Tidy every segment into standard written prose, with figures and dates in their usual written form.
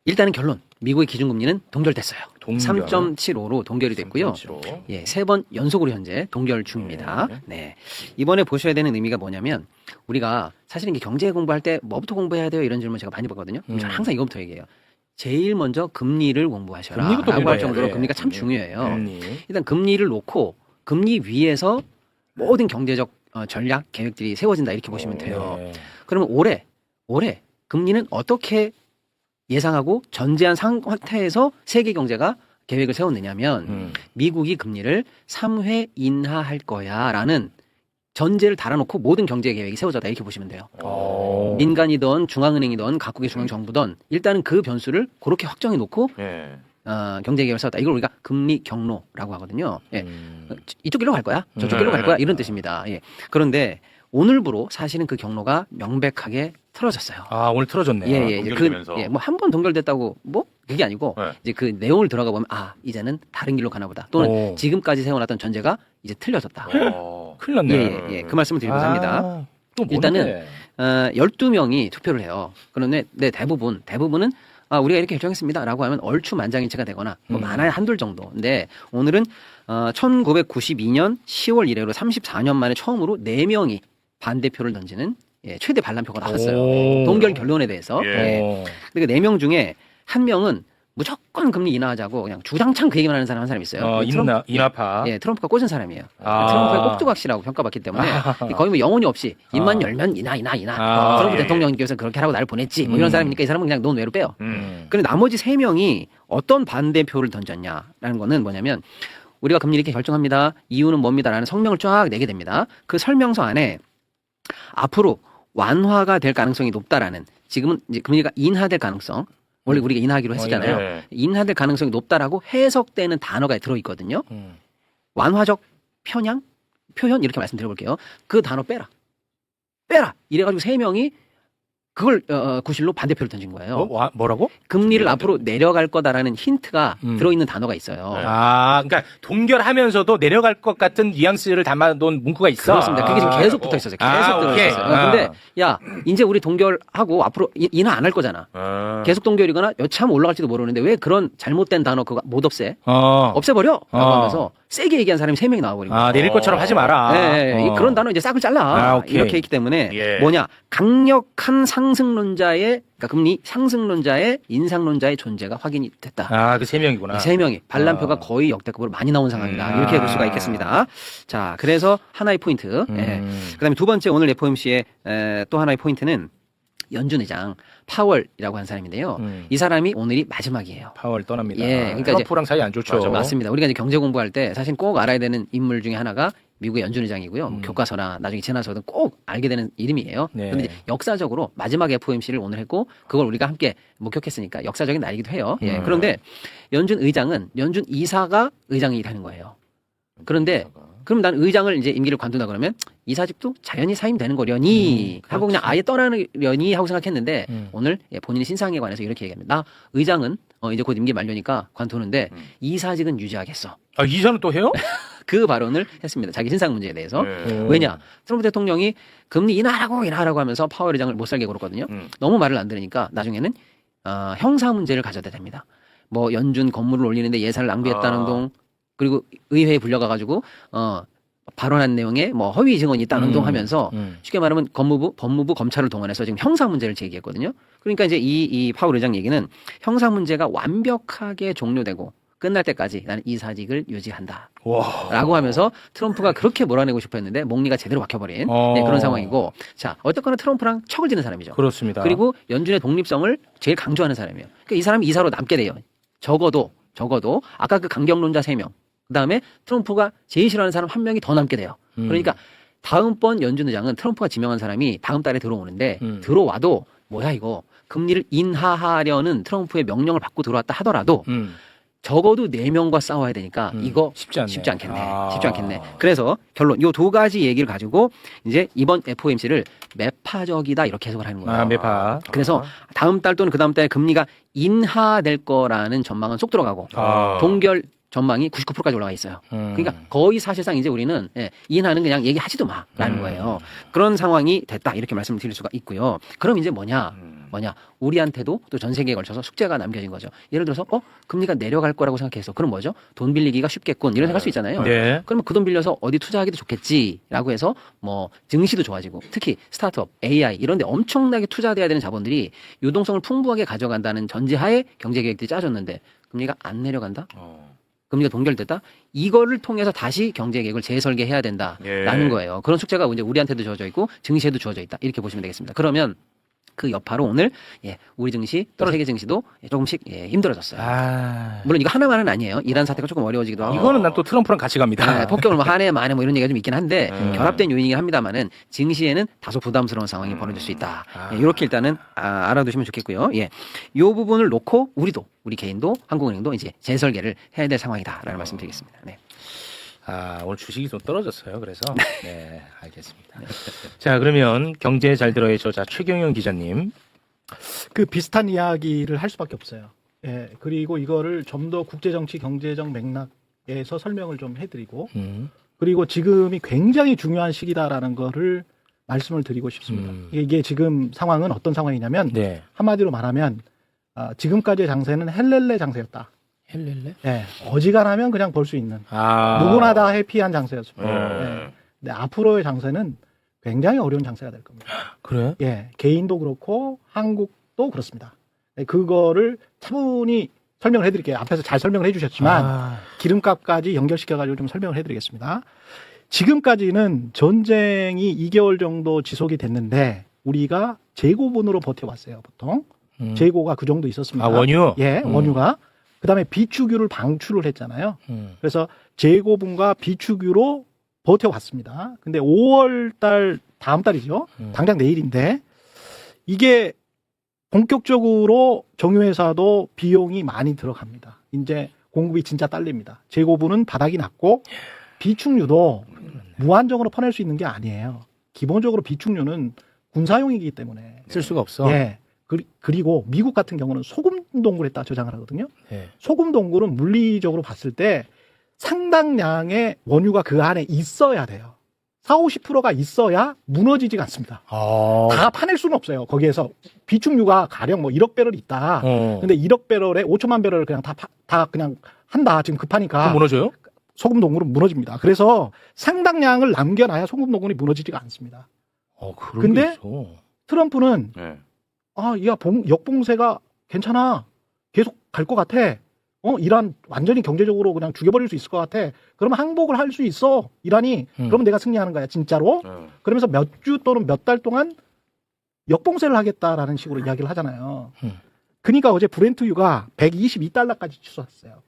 일단은 결론. 미국의 기준금리는 동결됐어요. 동결. 3.75로 동결이 됐고요. 3.75. 예, 3번 연속으로 현재 동결 중입니다. 네. 이번에 보셔야 되는 의미가 뭐냐면 우리가 사실은 이게 경제 공부할 때 뭐부터 공부해야 돼요? 이런 질문 제가 많이 받거든요. 저는 항상 이거부터 얘기해요. 제일 먼저 금리를 공부하셔라. 금리부터 라고 할 공부해야 정도로 돼. 금리가 참 중요해요. 금리. 일단 금리를 놓고 금리 위에서 모든 경제적 전략 계획들이 세워진다 이렇게 보시면 돼요. 네. 그러면 올해 금리는 어떻게 예상하고 전제한 상태에서 세계 경제가 계획을 세웠느냐면 미국이 금리를 3회 인하할 거야라는 전제를 달아놓고 모든 경제 계획이 세워졌다 이렇게 보시면 돼요. 민간이든 중앙은행이든 각국의 중앙정부든 일단은 그 변수를 그렇게 확정해 놓고 예. 경제 계획을 세웠다. 이걸 우리가 금리 경로라고 하거든요. 예. 이쪽 길로 갈 거야. 저쪽 길로 갈 거야. 이런 뜻입니다. 예. 그런데 오늘부로 사실은 그 경로가 명백하게 틀어졌어요. 아, 오늘 틀어졌네요. 예, 예. 동결되면서. 뭐 한 번 동결됐다고 뭐 그게 아니고 네. 이제 그 내용을 들어가 보면 이제는 다른 길로 가나 보다. 또는 오. 지금까지 세워놨던 전제가 이제 틀려졌다. 큰일 났네. 예. 그 말씀을 드리고자 합니다. 또 뭔데? 일단은 12명이 투표를 해요. 그런데 대부분은 우리가 이렇게 결정했습니다라고 하면 얼추 만장일치가 되거나 뭐 많아야 한둘 정도. 근데 오늘은 1992년 10월 이래로 34년 만에 처음으로 4명이 반대표를 던지는 최대 반란표가 나왔어요. 오. 동결 결론에 대해서. 예. 근데 그 4명 중에 한 명은 무조건 금리 인하하자고 그냥 주장창 그 얘기만 하는 사람 한 사람이 있어요. 인하파. 예, 트럼프가 꽂은 사람이에요. 아. 트럼프의 꼭두각시라고 평가받기 때문에 거의 뭐 영혼이 없이 입만 열면 인하. 트럼프 예. 대통령께서 그렇게 하라고 나를 보냈지. 뭐 이런 사람이니까 이 사람은 그냥 논외로 빼요. 근데 나머지 3명이 어떤 반대표를 던졌냐라는 거는 뭐냐면 우리가 금리 이렇게 결정합니다. 이유는 뭡니다라는 성명을 쫙 내게 됩니다. 그 설명서 안에 앞으로 완화가 될 가능성이 높다라는 지금은 이제 금리가 인하될 가능성 원래 우리가 인하하기로 했었잖아요. 예. 인하될 가능성이 높다라고 해석되는 단어가 들어있거든요. 완화적 표현 이렇게 말씀드려볼게요. 그 단어 빼라. 이래가지고 3명이 그걸 구실로 반대표를 던진 거예요. 뭐라고? 금리를 앞으로 내려갈 거다라는 힌트가 들어있는 단어가 있어요. 아, 그러니까 동결하면서도 내려갈 것 같은 뉘앙스를 담아놓은 문구가 있어. 그렇습니다. 그게 지금 계속 붙어 있었어요. 계속 오케이. 들어있었어요. 근데 야 이제 우리 동결하고 앞으로 인하 안 할 거잖아. 계속 동결이거나 여차하면 올라갈지도 모르는데 왜 그런 잘못된 단어 그거 못 없애? 없애버려? 라고 하면서 세게 얘기한 사람이 3명이 나와버린 거예요. 내릴 것처럼 하지 마라. 그런 단어 이제 싹을 잘라. 오케이. 이렇게 했기 때문에 예. 뭐냐 강력한 상승론자의 그러니까 금리 상승론자의 인상론자의 존재가 확인이 됐다. 그 3명이구나. 3명이 반란표가 거의 역대급으로 많이 나온 상황이다. 이렇게 볼 수가 있겠습니다. 자, 그래서 하나의 포인트. 그다음에 두 번째 오늘 FOMC의 또 하나의 포인트는 연준 의장 파월이라고 한 사람인데요. 이 사람이 오늘이 마지막이에요. 파월 떠납니다. 예, 그러니까 트럼프랑 사이 안 좋죠. 맞습니다. 우리가 이제 경제 공부할 때 사실 꼭 알아야 되는 인물 중에 하나가 미국의 연준 의장이고요. 교과서나 나중에 지나서든 꼭 알게 되는 이름이에요. 네. 그런데 역사적으로 마지막 FOMC를 오늘 했고 그걸 우리가 함께 목격했으니까 역사적인 날이기도 해요. 예. 그런데 연준 의장은 연준 이사가 의장이 하는 거예요. 그런데 그럼 난 의장을 이제 임기를 관둔다 그러면 이사직도 자연히 사임되는 거려니 하고 그냥 아예 떠나려니 하고 생각했는데 오늘 본인의 신상에 관해서 이렇게 얘기합니다. 나 의장은 이제 곧 임기 만료니까 관두는데 이사직은 유지하겠어. 이사는 또 해요? 그 발언을 했습니다. 자기 신상 문제에 대해서. 왜냐? 트럼프 대통령이 금리 인하라고 하면서 파월 의장을 못 살게 굴었거든요. 너무 말을 안 들으니까 나중에는 형사 문제를 가져다 댑니다. 뭐 연준 건물을 올리는데 예산을 낭비했다는 동 그리고 의회에 불려가가지고 발언한 내용에 뭐 허위 증언이 있다는 동 하면서 쉽게 말하면 법무부, 검찰을 동원해서 지금 형사 문제를 제기했거든요. 그러니까 이제 이 파월 의장 얘기는 형사 문제가 완벽하게 종료되고 끝날 때까지 나는 이사직을 유지한다. 라고 하면서 트럼프가 그렇게 몰아내고 싶어 했는데 목리가 제대로 박혀버린 그런 상황이고 자 어쨌거나 트럼프랑 척을 지는 사람이죠. 그렇습니다. 그리고 연준의 독립성을 제일 강조하는 사람이에요. 그러니까 이 사람이 이사로 남게 돼요. 적어도 아까 그 강경론자 3명 그다음에 트럼프가 제일 싫어하는 사람 1명이 더 남게 돼요. 그러니까 다음번 연준 의장은 트럼프가 지명한 사람이 다음 달에 들어오는데 들어와도 뭐야 이거 금리를 인하하려는 트럼프의 명령을 받고 들어왔다 하더라도 적어도 4명과 싸워야 되니까 이거 쉽지 않겠네. 그래서 결론 요 2가지 얘기를 가지고 이제 이번 FOMC를 매파적이다 이렇게 해석을 하는 거예요. 매파. 그래서 다음 달 또는 그 다음 달에 금리가 인하될 거라는 전망은 쏙 들어가고 동결 전망이 99%까지 올라가 있어요. 그러니까 거의 사실상 이제 우리는 인하는 그냥 얘기하지도 마라는 거예요. 그런 상황이 됐다 이렇게 말씀을 드릴 수가 있고요. 그럼 이제 뭐냐? 뭐냐? 우리한테도 또 전 세계에 걸쳐서 숙제가 남겨진 거죠. 예를 들어서 금리가 내려갈 거라고 생각해서 그럼 뭐죠? 돈 빌리기가 쉽겠군 이런 생각할 수 있잖아요. 네. 그러면 그 돈 빌려서 어디 투자하기도 좋겠지라고 해서 뭐 증시도 좋아지고 특히 스타트업, AI 이런 데 엄청나게 투자돼야 되는 자본들이 유동성을 풍부하게 가져간다는 전제하에 경제 계획들이 짜졌는데 금리가 안 내려간다? 금리가 동결됐다? 이거를 통해서 다시 경제 계획을 재설계해야 된다라는 거예요. 그런 숙제가 이제 우리한테도 주어져 있고 증시에도 주어져 있다. 이렇게 보시면 되겠습니다. 그러면 그 여파로 오늘 우리 증시 또 세계 증시도 조금씩 힘들어졌어요. 물론 이거 하나만은 아니에요. 이란 사태가 조금 어려워지기도 하고. 이거는 난 또 트럼프랑 같이 갑니다. 폭격을 뭐 한해 만에 뭐 이런 얘기가 좀 있긴 한데 결합된 요인이긴 합니다만은 증시에는 다소 부담스러운 상황이 벌어질 수 있다. 이렇게 일단은 알아두시면 좋겠고요. 이 부분을 놓고 우리 개인도 한국은행도 이제 재설계를 해야 될 상황이다라는 말씀드리겠습니다. 네. 오늘 주식이 좀 떨어졌어요. 그래서 네, 알겠습니다. 자, 그러면 경제 잘 들어의 저자 최경영 기자님. 그 비슷한 이야기를 할 수밖에 없어요. 예, 그리고 이거를 좀 더 국제정치 경제적 맥락에서 설명을 좀 해드리고 그리고 지금이 굉장히 중요한 시기다라는 거를 말씀을 드리고 싶습니다. 이게 지금 상황은 어떤 상황이냐면 네. 한마디로 말하면 지금까지의 장세는 헬렐레 장세였다. 헬렐레? 예, 어지간하면 그냥 볼 수 있는 누구나 다 해피한 장세였습니다. 예. 근데 앞으로의 장세는 굉장히 어려운 장세가 될 겁니다. 그래? 예, 개인도 그렇고 한국도 그렇습니다. 예, 그거를 차분히 설명을 해드릴게요. 앞에서 잘 설명을 해주셨지만 기름값까지 연결시켜가지고 좀 설명을 해드리겠습니다. 지금까지는 전쟁이 2개월 정도 지속이 됐는데 우리가 재고분으로 버텨왔어요. 보통 재고가 그 정도 있었습니다. 원유? 예, 원유가. 그다음에 비축유를 방출을 했잖아요. 그래서 재고분과 비축유로 버텨왔습니다. 근데 5월 달 다음 달이죠. 당장 내일인데 이게 본격적으로 정유회사도 비용이 많이 들어갑니다. 이제 공급이 진짜 딸립니다. 재고분은 바닥이 났고 비축유도 무한정으로 퍼낼 수 있는 게 아니에요. 기본적으로 비축유는 군사용이기 때문에 쓸 수가 없어. 예. 그리고 미국 같은 경우는 소금 동굴에다 저장을 하거든요. 네. 소금 동굴은 물리적으로 봤을 때 상당량의 원유가 그 안에 있어야 돼요. 40~50%가 있어야 무너지지가 않습니다. 다 파낼 수는 없어요. 거기에서 비축유가 가령 뭐 1억 배럴 있다. 근데 1억 배럴에 5천만 배럴을 그냥 다 그냥 한다. 지금 급하니까. 무너져요? 소금 동굴은 무너집니다. 그래서 상당량을 남겨놔야 소금 동굴이 무너지지가 않습니다. 그런 근데 게 있어. 트럼프는 야, 역봉쇄가 괜찮아. 계속 갈 것 같아. 이란 완전히 경제적으로 그냥 죽여버릴 수 있을 것 같아. 그러면 항복을 할 수 있어. 이란이. 그러면 내가 승리하는 거야, 진짜로. 그러면서 몇 주 또는 몇 달 동안 역봉쇄를 하겠다라는 식으로 이야기를 하잖아요. 그러니까 어제 브렌트유가 122달러까지 치솟았어요.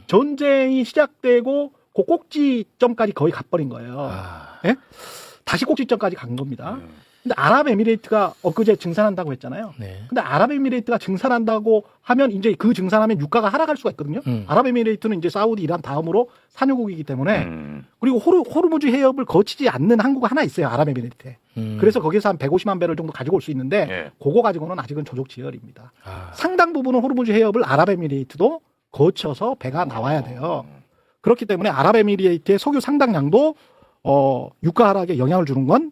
전쟁이 시작되고 그 꼭지점까지 거의 가버린 거예요. 예? 다시 꼭지점까지 간 겁니다. 근데 아랍에미레이트가 엊그제 증산한다고 했잖아요. 네. 근데 아랍에미레이트가 증산한다고 하면 이제 그 증산하면 유가가 하락할 수가 있거든요. 아랍에미레이트는 이제 사우디, 이란 다음으로 산유국이기 때문에 그리고 호르무즈 해협을 거치지 않는 항구가 하나 있어요. 아랍에미레이트에. 그래서 거기서 한 150만 배럴 정도 가지고 올 수 있는데 그거 가지고는 아직은 조족지열입니다. 상당 부분은 호르무즈 해협을 아랍에미레이트도 거쳐서 배가 나와야 돼요. 그렇기 때문에 아랍에미레이트의 석유 상당량도 유가 하락에 영향을 주는 건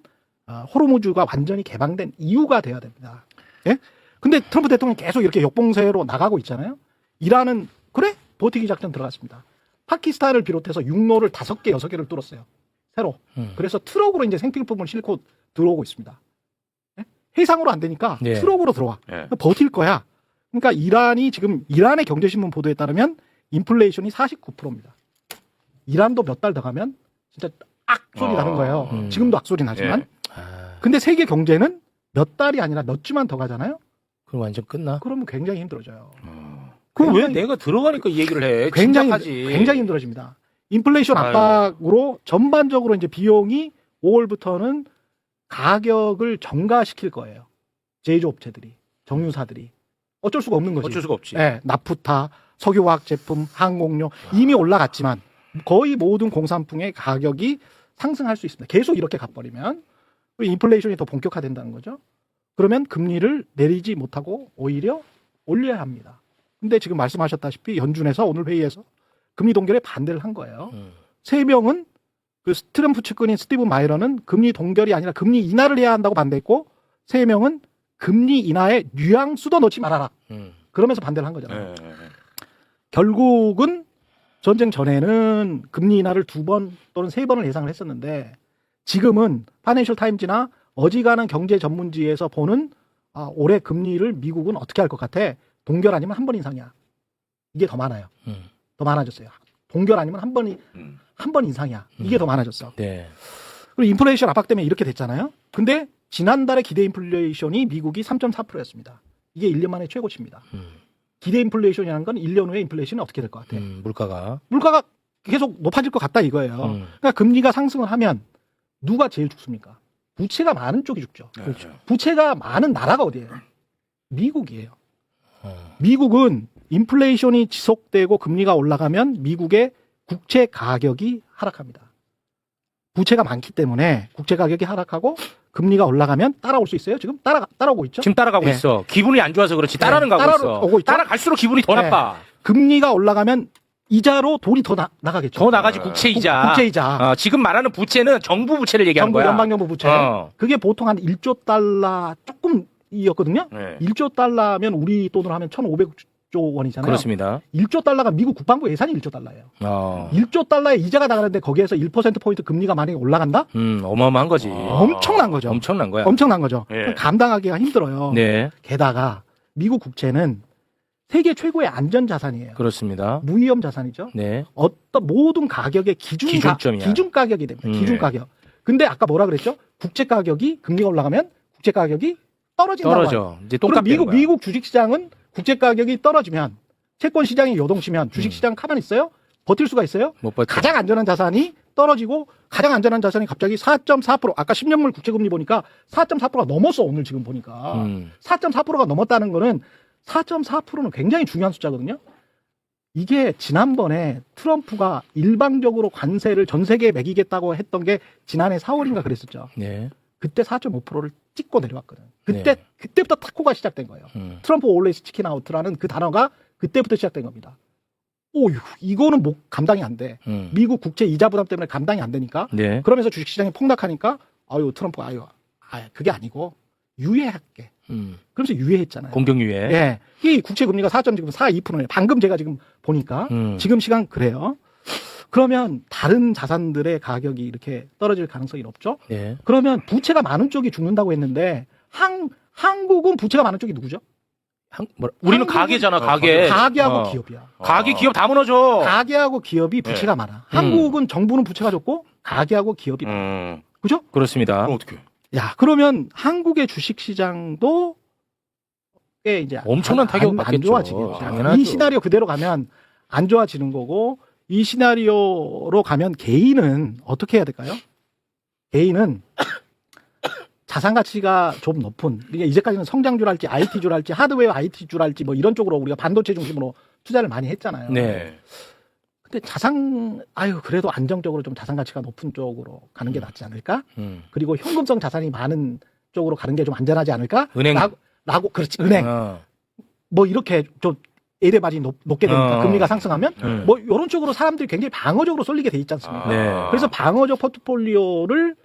호르무즈가 완전히 개방된 이유가 돼야 됩니다. 예? 근데 트럼프 대통령이 계속 이렇게 역봉쇄로 나가고 있잖아요. 이란은 그래? 버티기 작전 들어갔습니다. 파키스탄을 비롯해서 육로를 5개, 6개를 뚫었어요. 새로. 그래서 트럭으로 이제 생필품을 싣고 들어오고 있습니다. 예? 해상으로 안 되니까 트럭으로 들어와. 버틸 거야. 그러니까 이란이 지금 이란의 경제신문 보도에 따르면 인플레이션이 49%입니다. 이란도 몇 달 더 가면 진짜 악소리 나는 거예요. 지금도 악소리 나지만. 근데 세계 경제는 몇 달이 아니라 몇 주만 더 가잖아요. 그럼 완전 끝나? 그러면 굉장히 힘들어져요. 그럼 왜 내가 들어가니까 이 얘기를 해? 굉장히 힘들어집니다. 인플레이션 압박으로 전반적으로 이제 비용이 5월부터는 가격을 정가시킬 거예요. 제조업체들이, 정유사들이. 어쩔 수가 없는 거지. 어쩔 수가 없지. 네, 나프타, 석유화학 제품, 항공료 이미 올라갔지만 거의 모든 공산품의 가격이 상승할 수 있습니다. 계속 이렇게 가버리면 인플레이션이 더 본격화된다는 거죠. 그러면 금리를 내리지 못하고 오히려 올려야 합니다. 근데 지금 말씀하셨다시피 연준에서 오늘 회의에서 금리 동결에 반대를 한 거예요. 3명은 그 트럼프 측근인 스티브 마이러는 금리 동결이 아니라 금리 인하를 해야 한다고 반대했고 3명은 금리 인하에 뉘앙스도 넣지 말아라. 그러면서 반대를 한 거잖아요. 결국은 전쟁 전에는 금리 인하를 2번 또는 3번을 예상을 했었는데 지금은 파이낸셜 타임즈나 어지간한 경제 전문지에서 보는 올해 금리를 미국은 어떻게 할 것 같아? 동결 아니면 한 번 인상이야. 이게 더 많아요. 더 많아졌어요. 동결 아니면 한 번 인상이야. 이게 더 많아졌어. 네. 그리고 인플레이션 압박 때문에 이렇게 됐잖아요. 근데 지난달에 기대 인플레이션이 미국이 3.4%였습니다. 이게 1년 만에 최고치입니다. 기대 인플레이션이라는 건 1년 후에 인플레이션이 어떻게 될 것 같아? 물가가 계속 높아질 것 같다 이거예요. 그러니까 금리가 상승을 하면 누가 제일 죽습니까? 부채가 많은 쪽이 죽죠. 그렇죠. 부채가 많은 나라가 어디예요? 미국이에요. 미국은 인플레이션이 지속되고 금리가 올라가면 미국의 국채 가격이 하락합니다. 부채가 많기 때문에 국채 가격이 하락하고 금리가 올라가면 따라올 수 있어요? 지금 따라오고 있죠? 지금 따라가고 네. 있어. 기분이 안 좋아서 그렇지. 따라는 가고 따라오고 있어. 있죠? 따라갈수록 기분이 더 네. 나빠. 금리가 올라가면 이자로 돈이 더 나가겠죠. 더 나가지 국채이자. 국채이자. 지금 말하는 부채는 정부 부채를 얘기하는 정부 거야. 연방정부 부채. 그게 보통 한 1조 달러 조금이었거든요. 네. 1조 달러면 우리 돈으로 하면 1,500조 원이잖아요. 그렇습니다. 1조 달러가 미국 국방부 예산이 1조 달러예요. 1조 달러에 이자가 나가는데 거기에서 1%포인트 금리가 만약에 올라간다? 어마어마한 거지. 엄청난 거죠. 엄청난 거야. 엄청난 거죠. 네. 감당하기가 힘들어요. 네. 게다가 미국 국채는 세계 최고의 안전 자산이에요. 그렇습니다. 무위험 자산이죠. 네. 어떤 모든 가격의 기준점이야. 기준 가격이 됩니다. 기준 가격. 근데 아까 뭐라 그랬죠? 국채 가격이 금리가 올라가면 국채 가격이 떨어진다고 떨어져. 해요. 이제 그럼 똥값 미국 주식 시장은 국채 가격이 떨어지면 채권 시장이 요동치면 주식 시장 가만히 있어요? 버틸 수가 있어요? 못 버텨. 가장 안전한 자산이 떨어지고 가장 안전한 자산이 갑자기 4.4% 아까 10년물 국채 금리 보니까 4.4%가 넘었어 오늘 지금 보니까 4.4%가 넘었다는 거는 4.4%는 굉장히 중요한 숫자거든요. 이게 지난번에 트럼프가 일방적으로 관세를 전 세계에 매기겠다고 했던 게 지난해 4월인가 그랬었죠. 네. 그때 4.5%를 찍고 내려왔거든. 네. 그때부터 타코가 시작된 거예요. 트럼프 올레이스 치킨 아웃라는 그 단어가 그때부터 시작된 겁니다. 오, 이거는 감당이 안 돼. 미국 국채 이자 부담 때문에 감당이 안 되니까. 네. 그러면서 주식시장이 폭락하니까 트럼프가 그게 아니고 유예할게. 그러면서 유예했잖아요. 공격 유예. 예. 이 국채 금리가 4.42%네. 방금 제가 지금 보니까 지금 시간 그래요. 그러면 다른 자산들의 가격이 이렇게 떨어질 가능성이 높죠. 네. 그러면 부채가 많은 쪽이 죽는다고 했는데 한국은 부채가 많은 쪽이 누구죠? 우리는 가게잖아, 가게. 가게하고 기업이야. 가게 기업 다 무너져. 가게하고 기업이 부채가 많아. 한국은 정부는 부채가 적고 가게하고 기업이 많아. 그죠? 그렇습니다. 어떻게? 야, 그러면 한국의 주식 시장도 꽤 이제 엄청난 타격을 받겠죠. 안 좋아지겠죠. 당연하죠. 이 시나리오 그대로 가면 안 좋아지는 거고 이 시나리오로 가면 개인은 어떻게 해야 될까요? 개인은 자산 가치가 좀 높은, 그러니까 이제까지는 성장주를 할지 IT주를 할지 하드웨어 IT주를 할지 뭐 이런 쪽으로 우리가 반도체 중심으로 투자를 많이 했잖아요. 네. 근데 그래도 안정적으로 좀 자산 가치가 높은 쪽으로 가는 게 낫지 않을까? 그리고 현금성 자산이 많은 쪽으로 가는 게 좀 안전하지 않을까? 은행. 라고 그렇지, 은행. 뭐 이렇게 좀 예대 마진이 높게 되니까 금리가 상승하면 뭐 이런 쪽으로 사람들이 굉장히 방어적으로 쏠리게 돼 있지 않습니까? 네. 그래서 방어적 포트폴리오를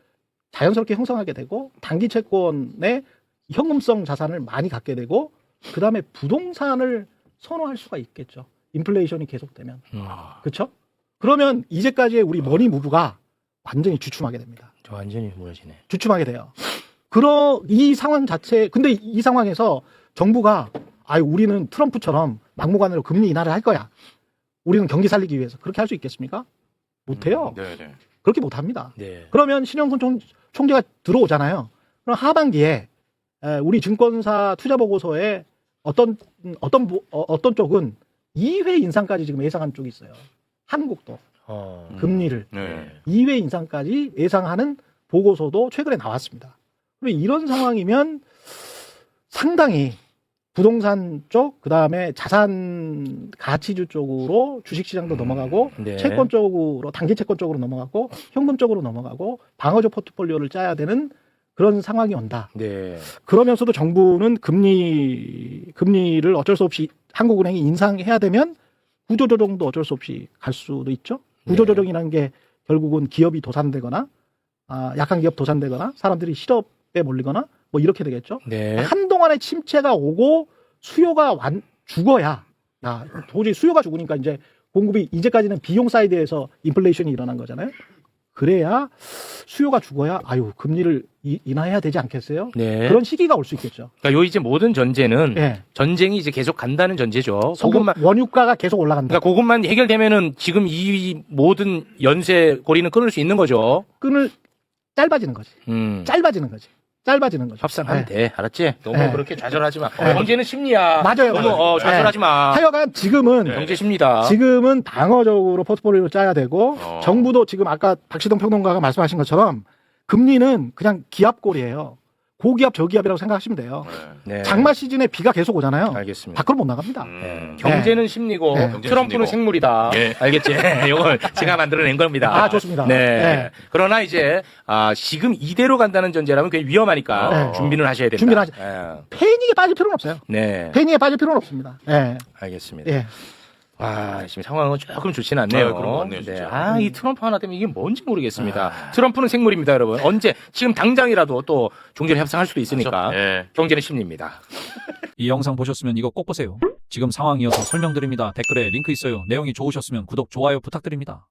자연스럽게 형성하게 되고 단기 채권에 현금성 자산을 많이 갖게 되고 그 다음에 부동산을 선호할 수가 있겠죠. 인플레이션이 계속되면. 그렇죠? 그러면 이제까지의 우리 머니 무브가 완전히 주춤하게 됩니다. 저 완전히 무너지네. 주춤하게 돼요. 이 상황 자체, 근데 이 상황에서 정부가 우리는 트럼프처럼 막무가내로 금리 인하를 할 거야. 우리는 경기 살리기 위해서. 그렇게 할 수 있겠습니까? 못해요. 네네. 그렇게 못합니다. 네. 그러면 신영근 총재가 들어오잖아요. 그럼 하반기에 우리 증권사 투자보고서에 어떤 쪽은 2회 인상까지 지금 예상한 쪽이 있어요. 한국도 금리를 네. 2회 인상까지 예상하는 보고서도 최근에 나왔습니다. 그리고 이런 상황이면 상당히 부동산 쪽, 그 다음에 자산 가치주 쪽으로 주식시장도 넘어가고, 네. 채권 쪽으로, 단기 채권 쪽으로 넘어가고, 현금 쪽으로 넘어가고, 방어적 포트폴리오를 짜야 되는 그런 상황이 온다. 네. 그러면서도 정부는 금리를 어쩔 수 없이 한국은행이 인상해야 되면 구조조정도 어쩔 수 없이 갈 수도 있죠. 구조조정이라는 게 결국은 기업이 도산되거나, 약한 기업 도산되거나, 사람들이 실업에 몰리거나, 뭐 이렇게 되겠죠. 네. 한동안의 침체가 오고 수요가 죽어야 도저히 수요가 죽으니까 이제 공급이 이제까지는 비용 사이드에서 인플레이션이 일어난 거잖아요. 그래야 수요가 죽어야 금리를 인하해야 되지 않겠어요? 네. 그런 시기가 올 수 있겠죠. 그러니까 요 이제 모든 전제는 네. 전쟁이 이제 계속 간다는 전제죠. 그것만 원유가가 계속 올라간다. 그러니까 그것만 해결되면은 지금 이 모든 연쇄 고리는 끊을 수 있는 거죠. 짧아지는 거지. 짧아지는 거지. 협상하면 돼. 알았지? 너무 네. 그렇게 좌절하지 마. 경제는 심리야. 맞아요. 너무 좌절하지 마. 하여간 지금은 경제 심리다. 지금은 방어적으로 포트폴리오를 짜야 되고 정부도 지금 아까 박시동 평론가가 말씀하신 것처럼 금리는 그냥 기압골이에요. 고기압 저기압이라고 생각하시면 돼요. 네. 장마 시즌에 비가 계속 오잖아요. 알겠습니다. 밖으로 못 나갑니다. 네. 경제는 심리고 네. 트럼프는 생물이다. 예. 알겠지? 이걸 제가 만들어낸 겁니다. 좋습니다. 네. 네. 그러나 이제 지금 이대로 간다는 전제라면 굉장히 위험하니까 네. 준비는 하셔야 된다. 준비는 네. 패닉에 빠질 필요는 없어요. 네. 패닉에 빠질 필요는 없습니다. 네. 알겠습니다. 예. 와, 지금 상황은 조금 좋지는 않네요. 그런 것 같네요, 진짜. 이 트럼프 하나 때문에 이게 뭔지 모르겠습니다. 트럼프는 생물입니다, 여러분. 언제, 지금 당장이라도 또 종전 협상할 수도 있으니까. 예. 경제는 심리입니다. 이 영상 보셨으면 이거 꼭 보세요. 지금 상황이어서 설명드립니다. 댓글에 링크 있어요. 내용이 좋으셨으면 구독, 좋아요 부탁드립니다.